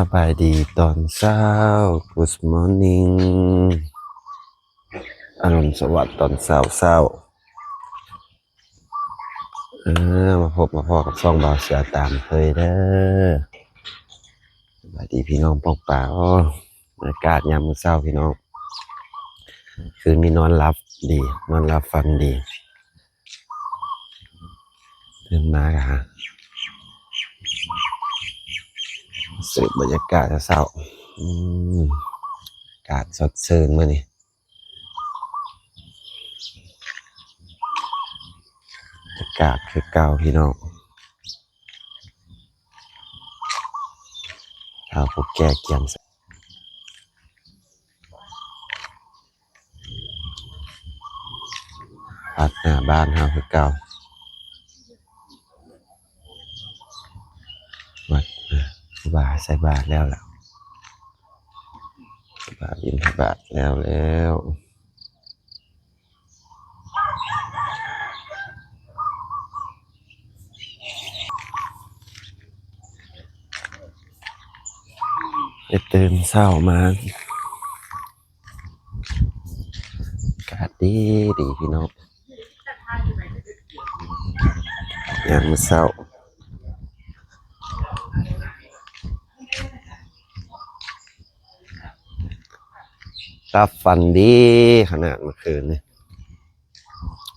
สบายดีตอนเช้า Good morning อรุณสวัสดิ์ตอนเช้ามาพบมาพอกับช่องบ่าวเสือตามเคยเด้อสบายดีพี่น้องป้องป่าบรรยากาศยามมื้อเช้าพี่น้องคืนนี้นอนหลับดีนอนหลับฝันดีตื่นมาก็ฮะสืบบรรยากาศเช้าอากาศสดชื่นมื้อนี้อากาศคือเก่าพี่น้องข้าวพวกแก่เกียมพัดหน้าบ้านเฮาคือเก่าวัดบาใส่บาทแล้วล่ะบาทบิณฑบาตแล้วตื่นเช้ามาอากาศดีพี่น้องยามมื้อเช้ารับฝันดีขนาดเมื่อคืนนี่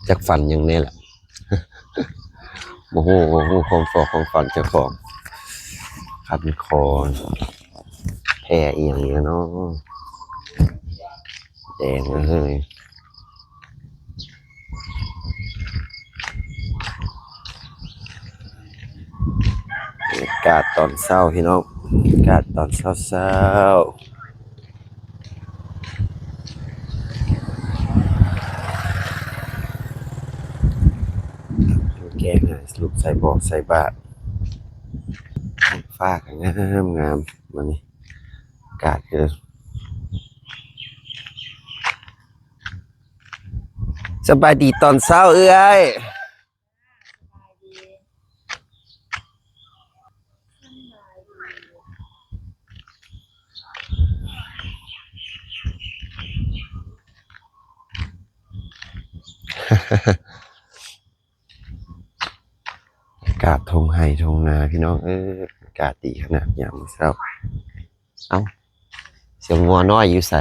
จักฝันยังไงล่ะโอ้โหความฝันเจ้าของขัดคอแพ้อีหยังเงี้ยเนาะแดงเลยอากาศตอนเช้าพี่น้องอากาศตอนเช้าแกงลูกใส่บอกใส่บาตรฟ้าก็งามมันนี่อากาศคือสบายดีตอนเช้าเอ้ยอากาศทงไห่ทงนาพี่น้องอากาศดีขนาดยามเช้าเอ้าเสียงงัวน้อยอยู่ใส่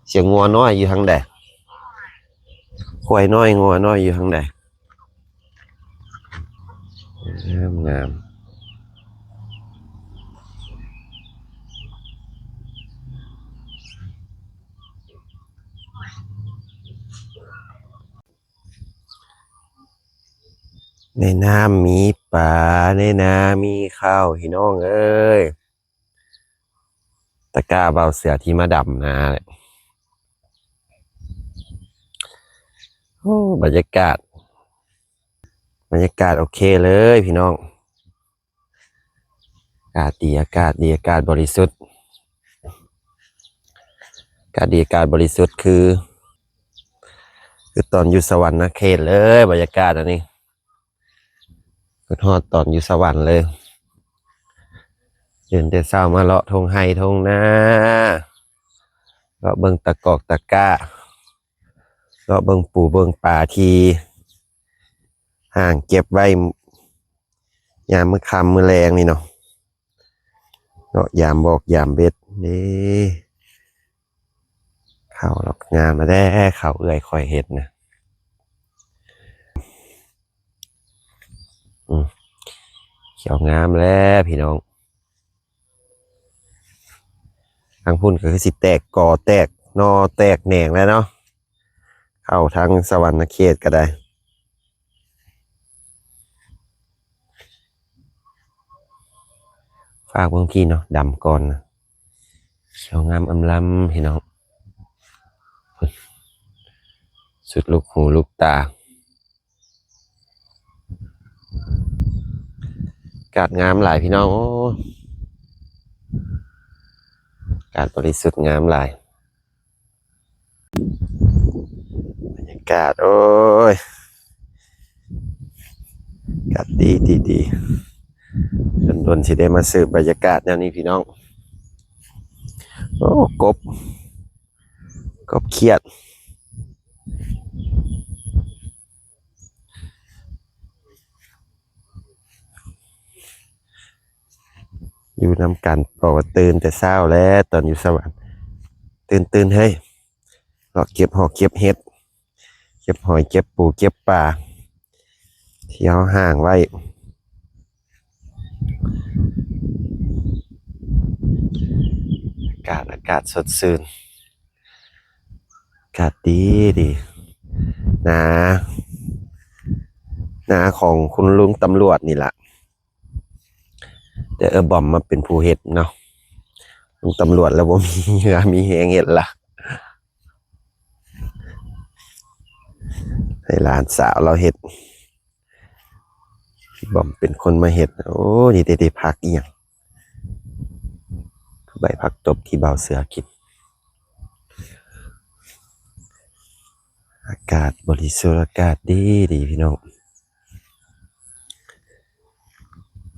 เสียงงัวน้อยอยู่ทางใดควายน้อยงัวน้อยอยู่ทางใดงามในน้ำมีปลาในนามีข้าวพี่น้องเอ้ยตะกร้าเบาเสือที่มาดำนาเลยโอ้บรรยากาศโอเคเลยพี่น้องอากาศดีอากาศบริสุทธิ์อากาศดีอากาศบริสุทธิ์คือตอนอยู่สวรรค์นะเขตเลยบรรยากาศอันนี้คือทอดตอนอยู่สวรรค์เลยเดินแต่เช้ามาเลาะทงไห่ทงนาเลาะเบิ่งตะกอกตะกร้าเลาะเบิ่งปูเบิ่งปลาทีห่างเก็บไว้ยามมื้อค่ำมื้อแรงนี่เนาะเนาะยามบอกยามเบ็ดนี่ข้าวหลอกงานมาได้ข้าวเอื้อยคอยเห็ดนะเขียวงามแล้วพี่น้องทางพุ่นก็คือสิแตกกอแตกนอแตกแหน่งแล้วเนาะเข้าทางสวรรค์เขตก็ได้ฝากบางทีเนาะดำก่อนนะเขียวงามอำลำพี่น้องสุดลูกหูลูกตาอากาศงามหลายพี่น้องโอ้อากาศบริสุทธิ์งามหลายบรรยากาศโอ้ยอากาศดี โดนสิได้มาสืบบรรยากาศแนวนี้พี่น้องโอ้กบเครียดอยู่นำกันบอกว่าตื่นแต่เช้าแล้วตอนอยู่สวรรค์ตื่นให้เราเก็บหอกเก็บเห็ดเก็บหอยเก็บปูเก็บปลาที่เอาห่างไว้อากาศสดชื่นอากาศดีนาของคุณลุงตำรวจนี่แหละแต่บอมมาเป็นผู้เห็ดเนาะลุงตำรวจแล้วว่ามีเหงื่อมีแหงเห็ดละให้หลานสาวเราเห็ดบอมเป็นคนมาเห็ดโอ้นี่ได้พักอีหยังใบผักตบที่เบาเสือกินอากาศบริสุทธิ์อากาศดีพี่น้อง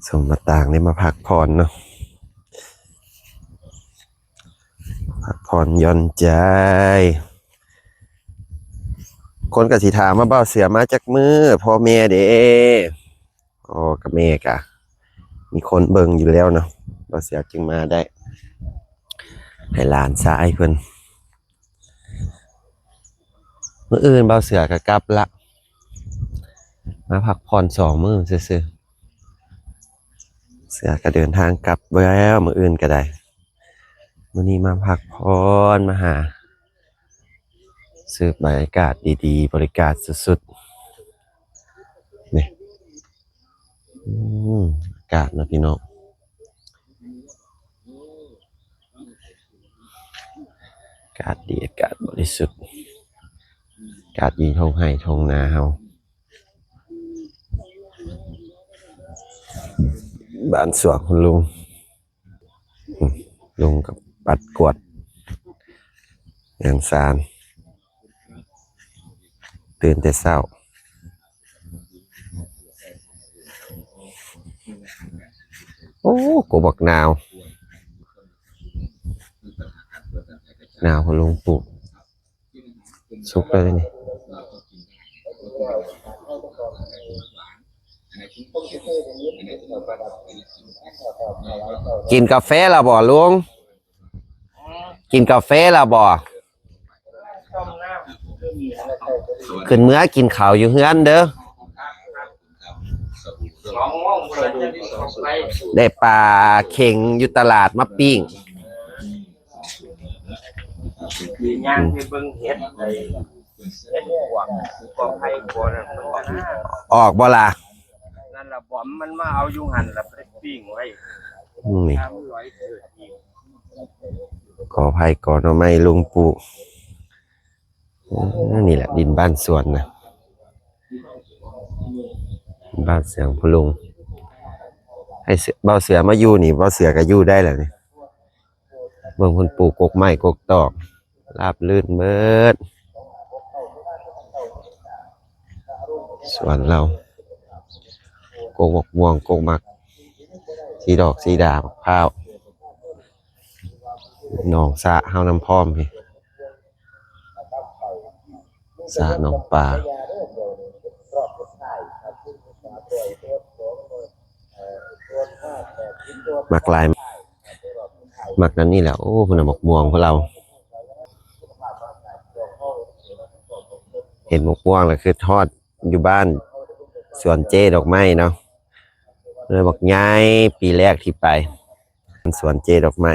ส่งมาต่างได้มาพักผ่อนเนาะพักผ่อนหย่อนใจคนกสิถามมาเบาเสือมาจากมือพ่อแม่เด้อ๋อกับแม่กะมีคนเบิ่งอยู่แล้วเนาะเบาเสือจึงมาได้ให้หลานสายเพิ่นมื้ออื่นเบาเสือก็กลับละมาพักผ่อน2 มื้อซื่อเสือก็เดินทางกลับแล้วมื้ออื่นก็ได้มื้อนี้มาพักผ่อนมาหาสืบบรรยากาศดีๆบริการสุดๆนี่อากาศนะพี่น้องอากาศดีอากาศบริสุทธิ์อากาศดีทงไห้ทงนาเฮาบ้านสวนคุณลุงกับปัดกวดยางซานตื่นแต่เช้าโอ้กูบอกหนาวคุณลุงปลูกสุกเลยนี่กินกาแฟแล้วบ่ลุงกินกาแฟแล้วบ่ขึ้นเมื่อกินข้าวอยู่เฮือนเด้อได้ปลาเข่งอยู่ตลาดมาปิ้งย่างที่เบิ่งเฮ็ดไอ้เฮ็ดพวกกองไผ่กอนออกบ่ล่ะนั่นล่ะบอมมันมาเอาอยู่หั่นล่ะไปปิ้งไว้นี่กอไผ่กอหน่อไม้ลุงปลูกนี่แหละดินบ้านสวนนะบ้านเสียงพลุงให้เบาเสือมาอยู่นี่เบาเสือก็อยู่ได้แหละนี่เบิ่งคนปลูกกกไม้กกตอกราบลื่นเบิดสวนเรากกม่วงกกมักสีดอกสีดาบักพร้าวหนองสระเฮาน้ำพร้อมพี่สระหนองปลามักลายมักนั้นนี่แหละโอ้พุ่นน่ะหมกม่วงพวกเราเห็นหมกม่วงแล้วคือทอดอยู่บ้านสวนเจดอกไม้เนาะเลยบอกย้ายปีแรกที่ไปสวนเจดอกไม้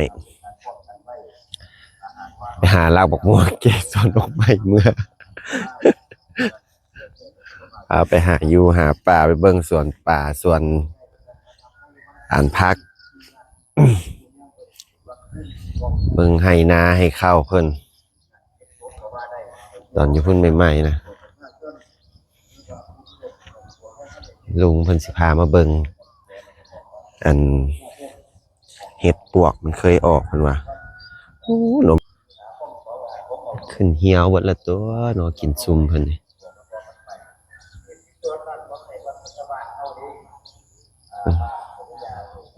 ไปหาลากบอกม่วงเจสวนดอกไม้เมื่อเอาไปหาอยู่หาป่าไปเบิ่งสวนป่าสวนอ่านพักเบิ่งให้นาให้ข้าวเพิ่นตอนอยู่พุ่นใหม่ๆนะลุงเพิ่นสิพามาเบิ่งอันเห็ดปวกมันเคยออกเพิ่นว่าโอ้หนมขึ้นเหี่ยวเบิดละตัวเนาะกินซุ่มเพิ่นนี่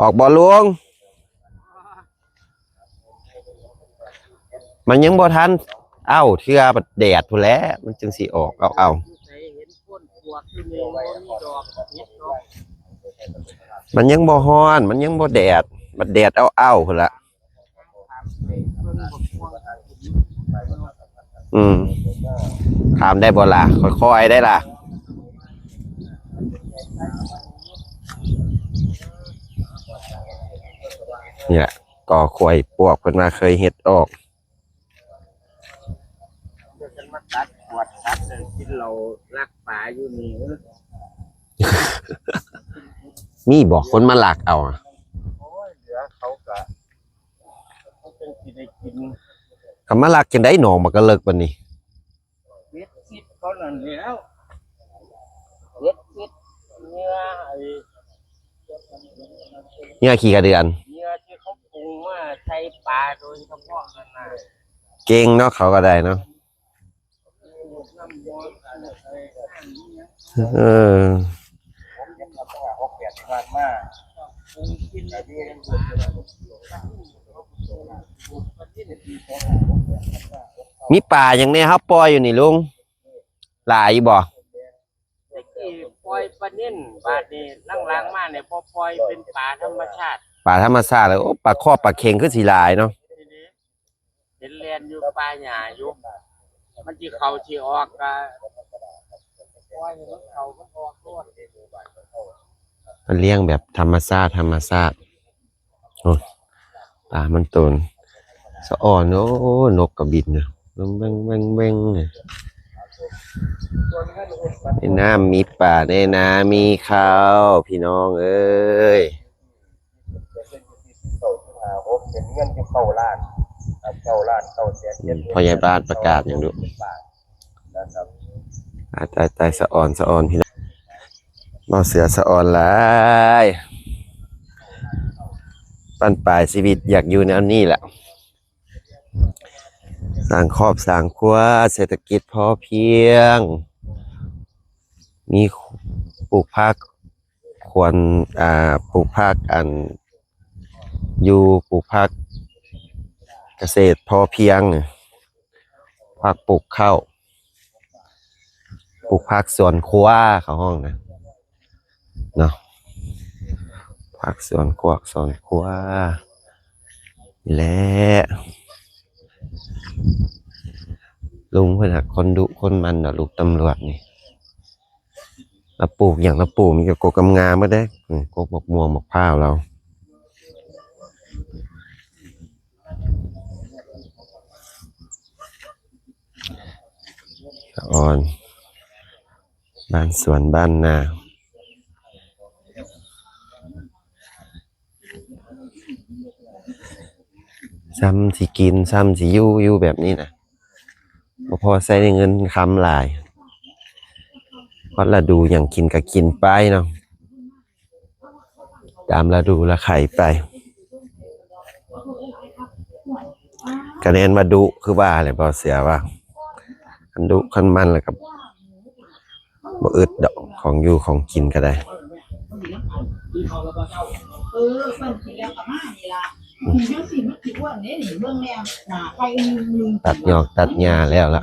ออกบ่ลุงมันยังบ่ทันเอ้าเทื่อบัดแดดพู้นแหล้วมันจึงสิออกเอามันยังบ่ฮ้อนมันยังบ่แดดบัดแดดเอาพุ่นละถามได้บ่ล่ะค่อยๆได้ล่ะเนี่ยก่อขวยปวกเพิ่นมาเคยเฮ็ดออกมาตัดขวดตัดเลยกินเรารักป่าอยู่นี่มีบอกคนมาลักเอาโอ้ยเหลือเขาก็เขาเป็นสิได้กินคำมาลักจังได้หนองมันก็เลิกบัดนี้เวทคิดเขานั่นแล้วเวทคิดเนื้อเนี่ยขี้กระเดือนเนื้อที่เขาปรุงมาใช้ปลาโดยเฉพาะนั่นน่ะเก่งเนาะเขาก็ได้เนาะมีป่าอย่างนี้ครับปล่อยอยู่นี่ลุงหลายอยู่บ่ปล่อยปลาเน่นปลาเนี่ยล่างๆมาเนี่ยพอปล่อยเป็นปลาธรรมชาติป่าธรรมชาติเลยโอ้ปลาครอบปลาเค็งคือสีลายเนาะเห็นเรียนอยู่ปลาหญ้าอยู่มันที่เขาที่ออกก็ปล่อยมันเขามันออกรวดมันเลี้ยงแบบธรรมชาติโอ้ปลามันตนสะอ่อนโอ้นกกระบินเนี่ยแบงเนี่ยในน้ำมีป่าในนามีข้าวพี่น้องเอ้ยเป็นเงินที่เข้าล้านพยาบาลประกาศอย่างดูตายสะอ่อนพี่น้องมาเสือสะอ่อนหลายปั้นปลายชีวิตอยากอยู่แนวนี้แหละสร้างครอบสร้างครัวเศรษฐกิจพอเพียงมีปลูกผักควรปลูกผักอยู่ปลูกผักเกษตรพอเพียงผักปลูกข้าวปลูกผักสวนครัวเขาห้องนะเนาะผักสวนครัวและลุงเพื่อนคนดุคนมันลูกตำรวจนี่เราปลูกอย่างเราปลูกมีกับโกกำงาไม่ได้โกกหมกม่วงหมกผ้าเราอ่อนบ้านสวนบ้านนาซ้ำสิกินซ้ำสิอยู่แบบนี้นะพอใช้เงินคำหลายเพราะเราดูอย่างกินก็กินไปเนาะตามเราดูละไข่ไปคะแนนมาดุคือว่าอะไรพอเสียว่าคันดุคันมันแล้วกับบ่อึดดอกของอยู่ของกินก็ได้ตัดหยอกตัดหญ้าแล้วล่ะ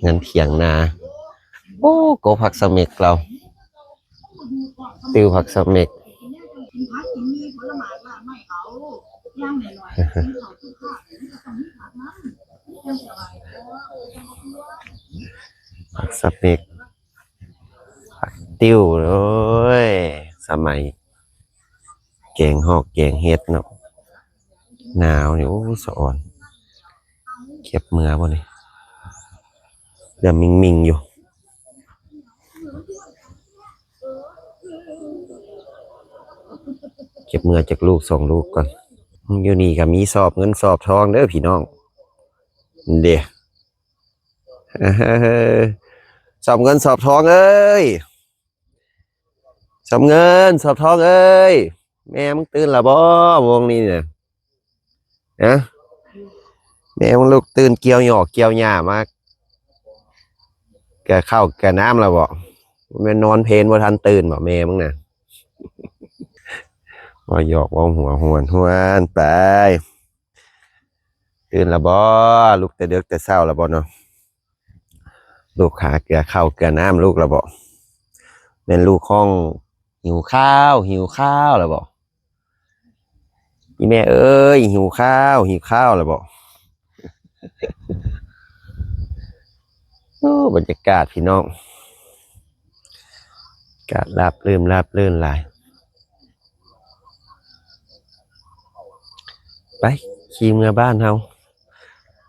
เงินเถียงนาโอ้โกผักสมิกเราติวผักสมิกผักสมิกผักติ้วเลยสมัยแกงหอกแกงเฮ็ดเนาะหนาวนี่โอ้สะอ่อนเก็บเมื่อบ่นี่เดี๋ยวมิงอยู่เก็บเมื่อจากลูก2 ลูกก่อนอยู่นี่ก็มีสอบเงินสอบทองเด้อพี่น้องเด้สอบเงินสอบทองเอ้ยสอบเงินสอบทองเอ้ยแม่มึงตื่นละบ่วงนี้เนี่ยนะแม่มึงลูกตื่นเกี่ยวหยอกเกี่ยวหญ้ามาแกเข้าแกน้ำละบ่ แม่นอนเพลนบ่ทันตื่นบ่แม่มึงน่ะว่าหยอกว่าหัวหวนหวนไปตื่นและบ่ลูกแต่ดึกแต่เช้าและบ่เนาะลูกขาเกลือข้าวเกลือน้ำลูกและบ่แม่นลูกห้องหิวข้าวและบ่อีแม่เอ้ยหิวข้าวและบ่โอ้บรรยากาศพี่น้องอากาศราบรื่นหลายไปขี่เมื่อบ้านเฮา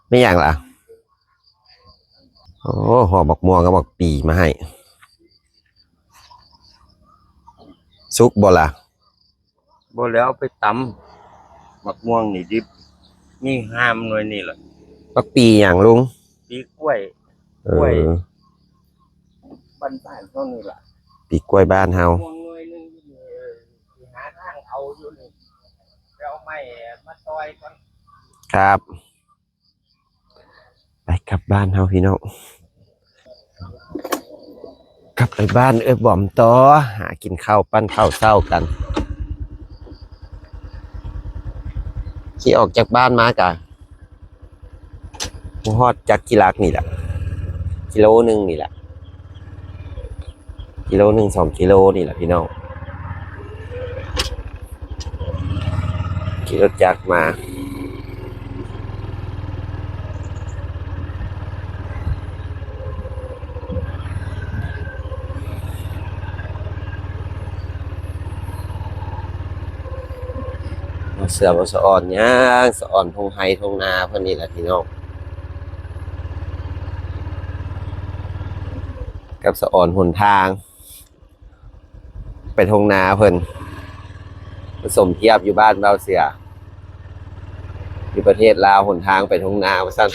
ไม่อย่างล่ะโอ้ห่อบักม่วงกับบักปีมาให้ซุกบ่ล่ะ บ่แล้วไปตำมักม่วงนี่ดิบมีห้ามหน่อยนี่แหละ บักปีอย่างลุง ปีกล้วย เออ บ้านๆเท่านี้ล่ะ ปีกล้วยบ้านเฮา ม่วงหน่วยหนึงนี่สิหาทางเอาอยู่นี่ไปเอาไม้มาซอยก่อน ครับไปกลับบ้านเฮาพี่น้องกลับไปบ้านบอมต่อหากินข้าวปั้นข้าวเช้ากันขี่ออกจากบ้านมากะบ่ฮอดจากกิลักนี่แหละกิโลนึงนี่แหละกิโลนึง2 กิโลนี่แหละพี่น้องขี่รถจักรมาเสือบ่สะอ่อนหยังสะอ่อนทงไห้ทงนาเพิ่นนี่แหละพี่น้องกับสะอ่อนหนทางไปทงนาเพิ่นผสมเทียบอยู่บ้านเบาเสืออยู่ประเทศลาวหนทางไปทงนาว่าซั่น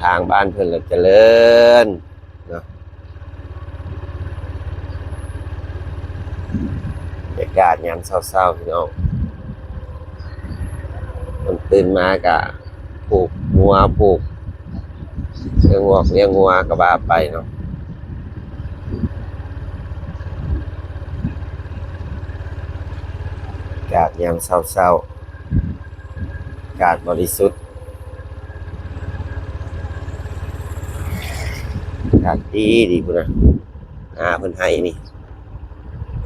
ทางบ้านเพิ่นละเจริญเนาะบรรยากาศยามเช้าๆพี่น้องมันตื่นมากะผูกงัวผูกเลี้ยงงัวก็ว่าไปเนาะอากาศยามเช้าๆอากาศบริสุทธิ์อากาศดีพุ่นน่ะเพิ่นให้นี่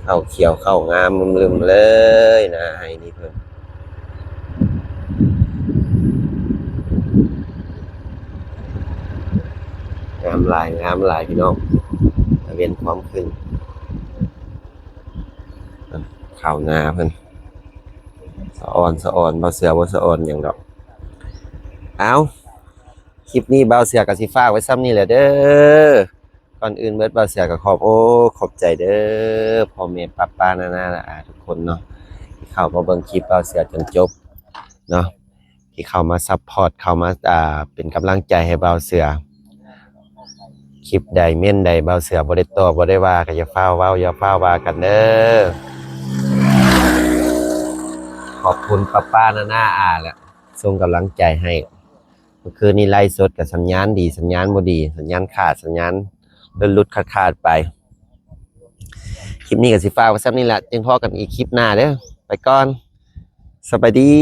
ข้าวเขียวข้าวงามลืมๆเลยให้นี่เพิ่นงามหลายพี่น้องตะเวนพร้อมขึ้นข้าวนาเพิ่นสะอ่อนบ่เสือบ่สะอ่อนหยังดอกเอาคลิปนี้เบาเสือก็สิฝากไว้ซ้ำนี่แหละเด้อก่อนอื่นเบิดเบาเสือก็ขอบใจเด้อพ่อแม่ป้านาทุกคนเนาะที่เข้ามาเบิ่งคลิปเบาเสือจนจบเนาะที่เข้ามาซัพพอร์ตเข้ามาเป็นกำลังใจให้เบาเสือคลิปใดเม่นใดเบาเสือบ่ได้ตอบบ่ได้ว่าก็อย่าฟ้าวเว้าอย่าฟ้าวว่ากันเด้อขอบคุณป้านาแหละส่งกำลังใจให้เมื่อคืนนี้ไล่สดกับสัญญาณดีสัญญาณบ่ดีสัญญาณขาดสัญญาณหลุดขาดไปคลิปนี้ก็สิฝากไว้ซ้ำนี่แหละจึงพอกันอีกคลิปหน้าเด้อไปก่อนสบายดี